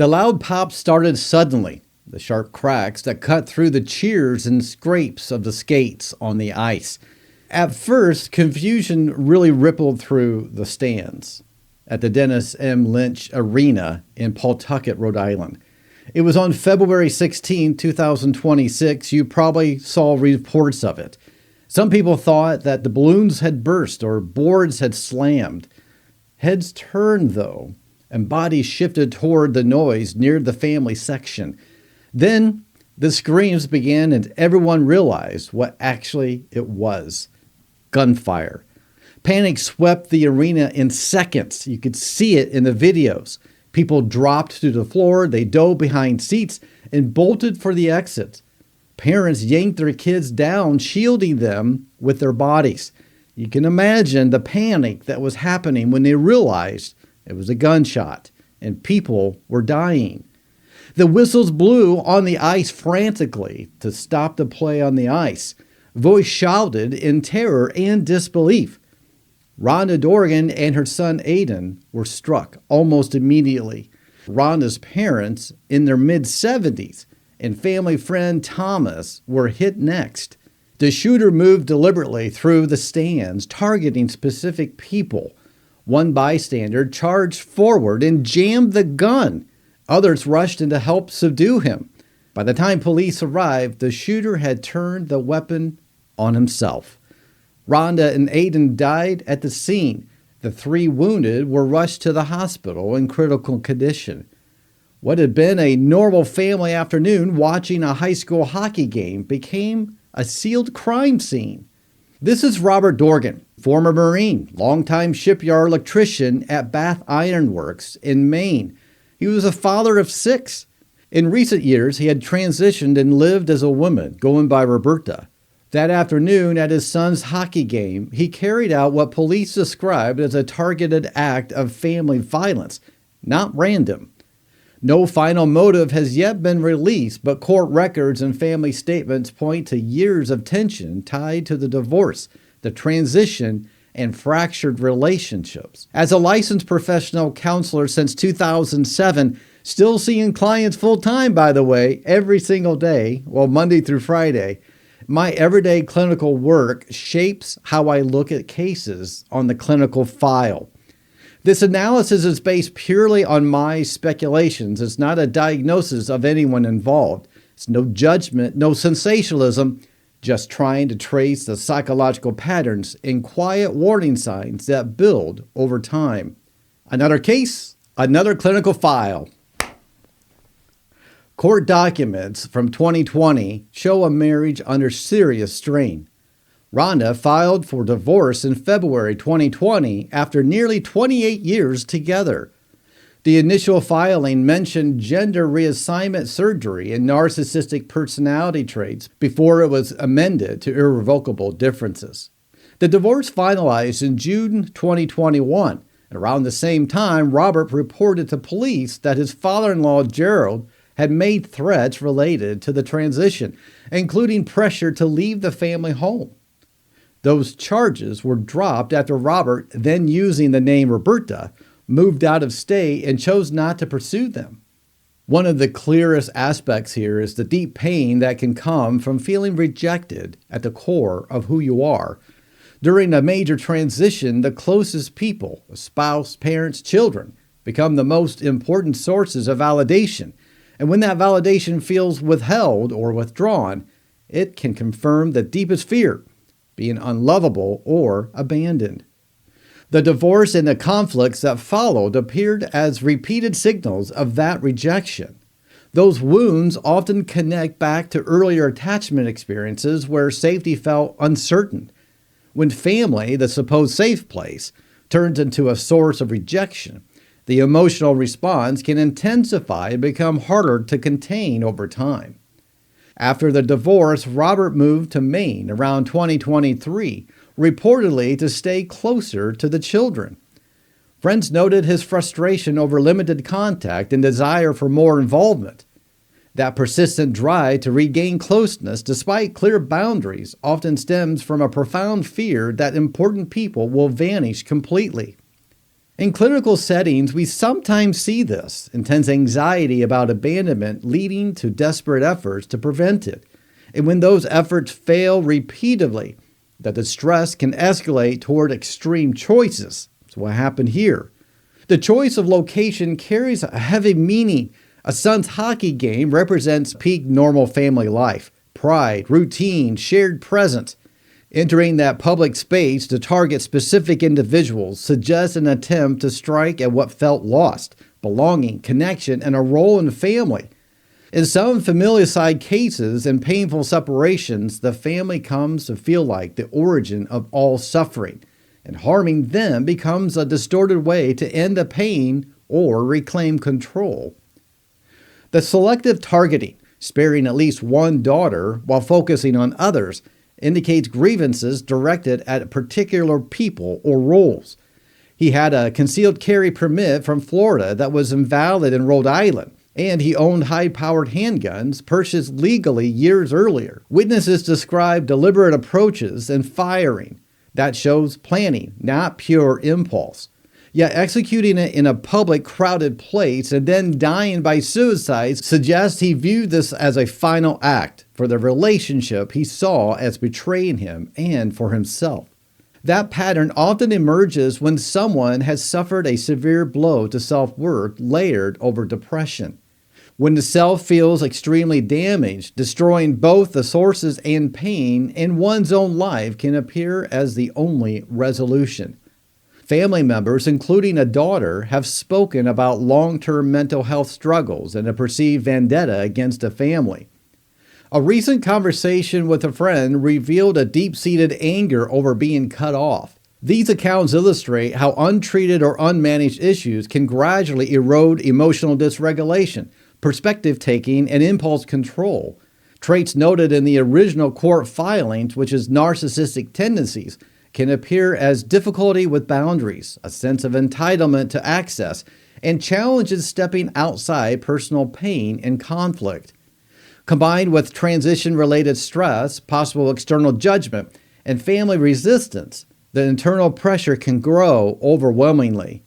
The loud pops started suddenly, the sharp cracks that cut through the cheers and scrapes of the skates on the ice. At first, confusion really rippled through the stands at the Dennis M. Lynch Arena in Pawtucket, Rhode Island. It was on February 16, 2026. You probably saw reports of it. Some people thought that the balloons had burst or boards had slammed. Heads turned, though, and bodies shifted toward the noise near the family section. Then the screams began, and everyone realized what actually it was. Gunfire. Panic swept the arena in seconds. You could see it in the videos. People dropped to the floor, they dove behind seats, and bolted for the exit. Parents yanked their kids down, shielding them with their bodies. You can imagine the panic that was happening when they realized it was a gunshot and people were dying. The whistles blew on the ice frantically to stop the play on the ice. Voice shouted in terror and disbelief. Rhonda Dorgan and her son Aiden were struck almost immediately. Rhonda's parents, in their mid-70s, and family friend Thomas were hit next. The shooter moved deliberately through the stands, targeting specific people. One bystander charged forward and jammed the gun. Others rushed in to help subdue him. By the time police arrived, the shooter had turned the weapon on himself. Rhonda and Aiden died at the scene. The 3 wounded were rushed to the hospital in critical condition. What had been a normal family afternoon watching a high school hockey game became a sealed crime scene. This is Robert Dorgan, former Marine, longtime shipyard electrician at Bath Iron Works in Maine. He was a father of 6. In recent years, he had transitioned and lived as a woman, going by Roberta. That afternoon at his son's hockey game, he carried out what police described as a targeted act of family violence, not random. No final motive has yet been released, but court records and family statements point to years of tension tied to the divorce, the transition, and fractured relationships. As a licensed professional counselor since 2007, still seeing clients full-time, by the way, every single day, well, Monday through Friday, my everyday clinical work shapes how I look at cases on the clinical file. This analysis is based purely on my speculations. It's not a diagnosis of anyone involved. It's no judgment, no sensationalism, just trying to trace the psychological patterns and quiet warning signs that build over time. Another case, another clinical file. Court documents from 2020 show a marriage under serious strain. Rhonda filed for divorce in February 2020 after nearly 28 years together. The initial filing mentioned gender reassignment surgery and narcissistic personality traits before it was amended to irrevocable differences. The divorce finalized in June 2021. And around the same time, Robert reported to police that his father-in-law, Gerald, had made threats related to the transition, including pressure to leave the family home. Those charges were dropped after Robert, then using the name Roberta, moved out of state and chose not to pursue them. One of the clearest aspects here is the deep pain that can come from feeling rejected at the core of who you are. During a major transition, the closest people, a spouse, parents, children, become the most important sources of validation. And when that validation feels withheld or withdrawn, it can confirm the deepest fear, being unlovable or abandoned. The divorce and the conflicts that followed appeared as repeated signals of that rejection. Those wounds often connect back to earlier attachment experiences where safety felt uncertain. When family, the supposed safe place, turns into a source of rejection, the emotional response can intensify and become harder to contain over time. After the divorce, Robert moved to Maine around 2023, reportedly to stay closer to the children. Friends noted his frustration over limited contact and desire for more involvement. That persistent drive to regain closeness despite clear boundaries often stems from a profound fear that important people will vanish completely. In clinical settings, we sometimes see this intense anxiety about abandonment leading to desperate efforts to prevent it. And when those efforts fail repeatedly, the distress can escalate toward extreme choices. That's what happened here. The choice of location carries a heavy meaning. A son's hockey game represents peak normal family life, pride, routine, shared presence. Entering that public space to target specific individuals suggests an attempt to strike at what felt lost, belonging, connection, and a role in the family. In some familicide cases and painful separations, the family comes to feel like the origin of all suffering, and harming them becomes a distorted way to end the pain or reclaim control. The selective targeting, sparing at least one daughter while focusing on others, indicates grievances directed at particular people or roles. He had a concealed carry permit from Florida that was invalid in Rhode Island, and he owned high-powered handguns purchased legally years earlier. Witnesses describe deliberate approaches and firing. That shows planning, not pure impulse. Yet executing it in a public, crowded place and then dying by suicide suggests he viewed this as a final act for the relationship he saw as betraying him and for himself. That pattern often emerges when someone has suffered a severe blow to self-worth layered over depression. When the self feels extremely damaged, destroying both the sources and pain in one's own life can appear as the only resolution. Family members, including a daughter, have spoken about long-term mental health struggles and a perceived vendetta against a family. A recent conversation with a friend revealed a deep-seated anger over being cut off. These accounts illustrate how untreated or unmanaged issues can gradually erode emotional dysregulation, perspective-taking, and impulse control, traits noted in the original court filings, which is narcissistic tendencies, can appear as difficulty with boundaries, a sense of entitlement to access, and challenges stepping outside personal pain and conflict. Combined with transition-related stress, possible external judgment, and family resistance, the internal pressure can grow overwhelmingly.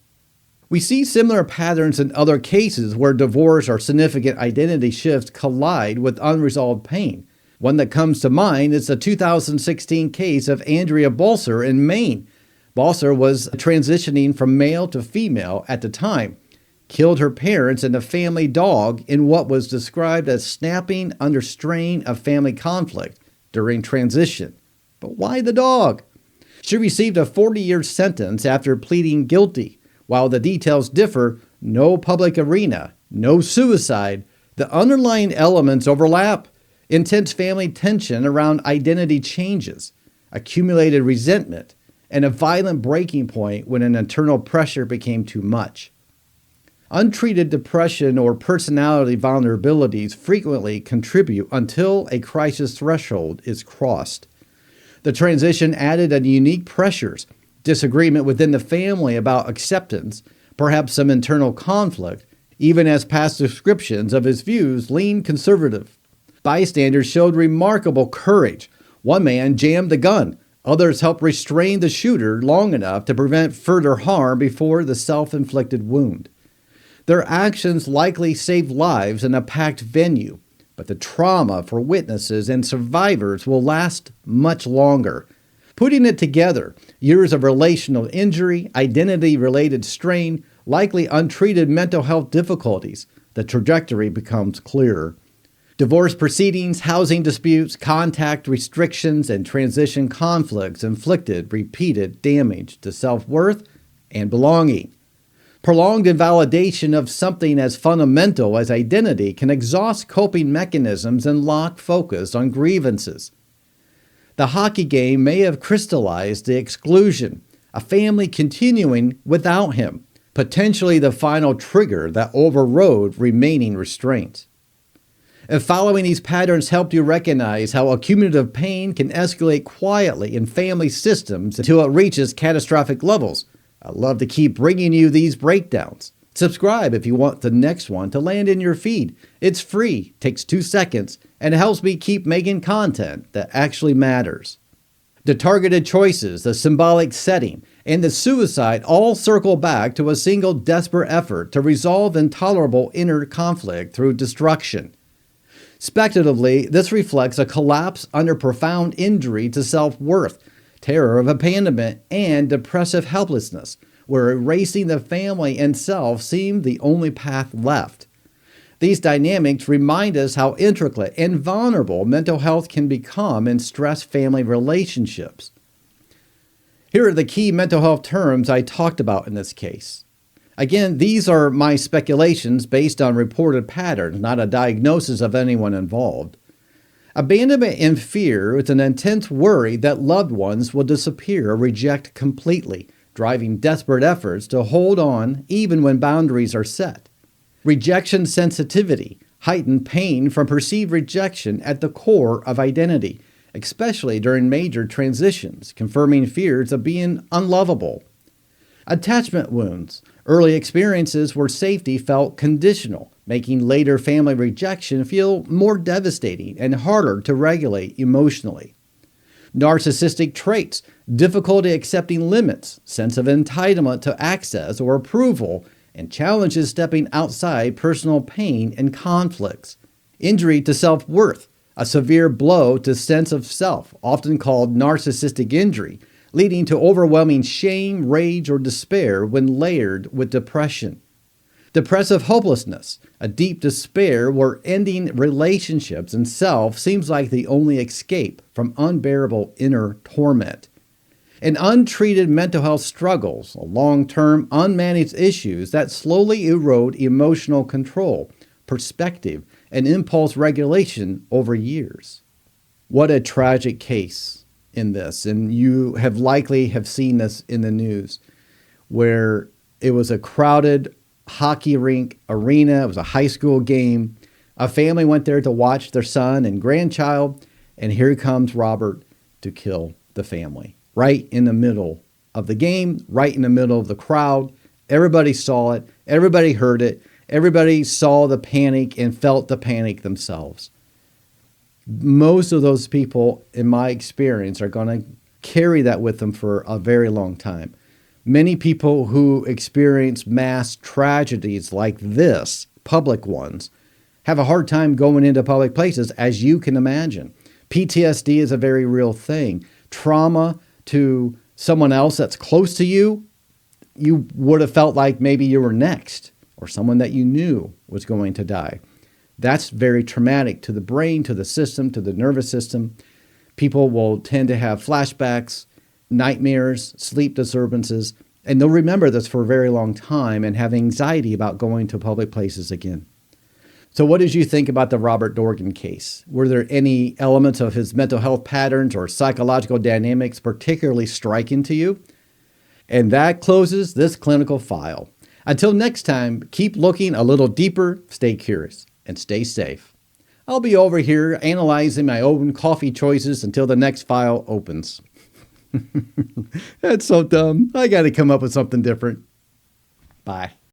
We see similar patterns in other cases where divorce or significant identity shifts collide with unresolved pain. One that comes to mind is the 2016 case of Andrea Balser in Maine. Balser was transitioning from male to female at the time, killed her parents and a family dog in what was described as snapping under strain of family conflict during transition. But why the dog? She received a 40-year sentence after pleading guilty. While the details differ, no public arena, no suicide, the underlying elements overlap. Intense family tension around identity changes, accumulated resentment, and a violent breaking point when an internal pressure became too much. Untreated depression or personality vulnerabilities frequently contribute until a crisis threshold is crossed. The transition added unique pressures, disagreement within the family about acceptance, perhaps some internal conflict, even as past descriptions of his views leaned conservative. Bystanders showed remarkable courage. One man jammed the gun. Others helped restrain the shooter long enough to prevent further harm before the self-inflicted wound. Their actions likely saved lives in a packed venue, but the trauma for witnesses and survivors will last much longer. Putting it together, years of relational injury, identity-related strain, likely untreated mental health difficulties, the trajectory becomes clearer. Divorce proceedings, housing disputes, contact restrictions, and transition conflicts inflicted repeated damage to self-worth and belonging. Prolonged invalidation of something as fundamental as identity can exhaust coping mechanisms and lock focus on grievances. The hockey game may have crystallized the exclusion, a family continuing without him, potentially the final trigger that overrode remaining restraints. If following these patterns helped you recognize how accumulative pain can escalate quietly in family systems until it reaches catastrophic levels, I'd love to keep bringing you these breakdowns. Subscribe if you want the next one to land in your feed. It's free, takes 2 seconds, and it helps me keep making content that actually matters. The targeted choices, the symbolic setting, and the suicide all circle back to a single desperate effort to resolve intolerable inner conflict through destruction. Speculatively, this reflects a collapse under profound injury to self-worth, terror of abandonment, and depressive helplessness, where erasing the family and self seemed the only path left. These dynamics remind us how intricate and vulnerable mental health can become in stressed family relationships. Here are the key mental health terms I talked about in this case. Again, these are my speculations based on reported patterns, not a diagnosis of anyone involved. Abandonment and fear is an intense worry that loved ones will disappear or reject completely, driving desperate efforts to hold on even when boundaries are set. Rejection sensitivity, heightened pain from perceived rejection at the core of identity, especially during major transitions, confirming fears of being unlovable. Attachment wounds, early experiences where safety felt conditional, making later family rejection feel more devastating and harder to regulate emotionally. Narcissistic traits, difficulty accepting limits, sense of entitlement to access or approval, and challenges stepping outside personal pain and conflicts. Injury to self-worth, a severe blow to sense of self, often called narcissistic injury, leading to overwhelming shame, rage, or despair when layered with depression. Depressive hopelessness, a deep despair where ending relationships and self seems like the only escape from unbearable inner torment. And untreated mental health struggles, long-term unmanaged issues that slowly erode emotional control, perspective, and impulse regulation over years. What a tragic case in this, and you have likely have seen this in the news, where it was a crowded hockey rink arena. It was a high school game. A family went there to watch their son and grandchild, and here comes Robert to kill the family. Right in the middle of the game, right in the middle of the crowd. Everybody saw it. Everybody heard it. Everybody saw the panic and felt the panic themselves. Most of those people, in my experience, are going to carry that with them for a very long time. Many people who experience mass tragedies like this, public ones, have a hard time going into public places, as you can imagine. PTSD is a very real thing. Trauma to someone else that's close to you, you would have felt like maybe you were next, or someone that you knew was going to die. That's very traumatic to the brain, to the system, to the nervous system. People will tend to have flashbacks, nightmares, sleep disturbances, and they'll remember this for a very long time and have anxiety about going to public places again. So what did you think about the Robert Dorgan case? Were there any elements of his mental health patterns or psychological dynamics particularly striking to you? And that closes this clinical file. Until next time, keep looking a little deeper, stay curious, and stay safe. I'll be over here analyzing my own coffee choices until the next file opens. That's so dumb. I got to come up with something different. Bye.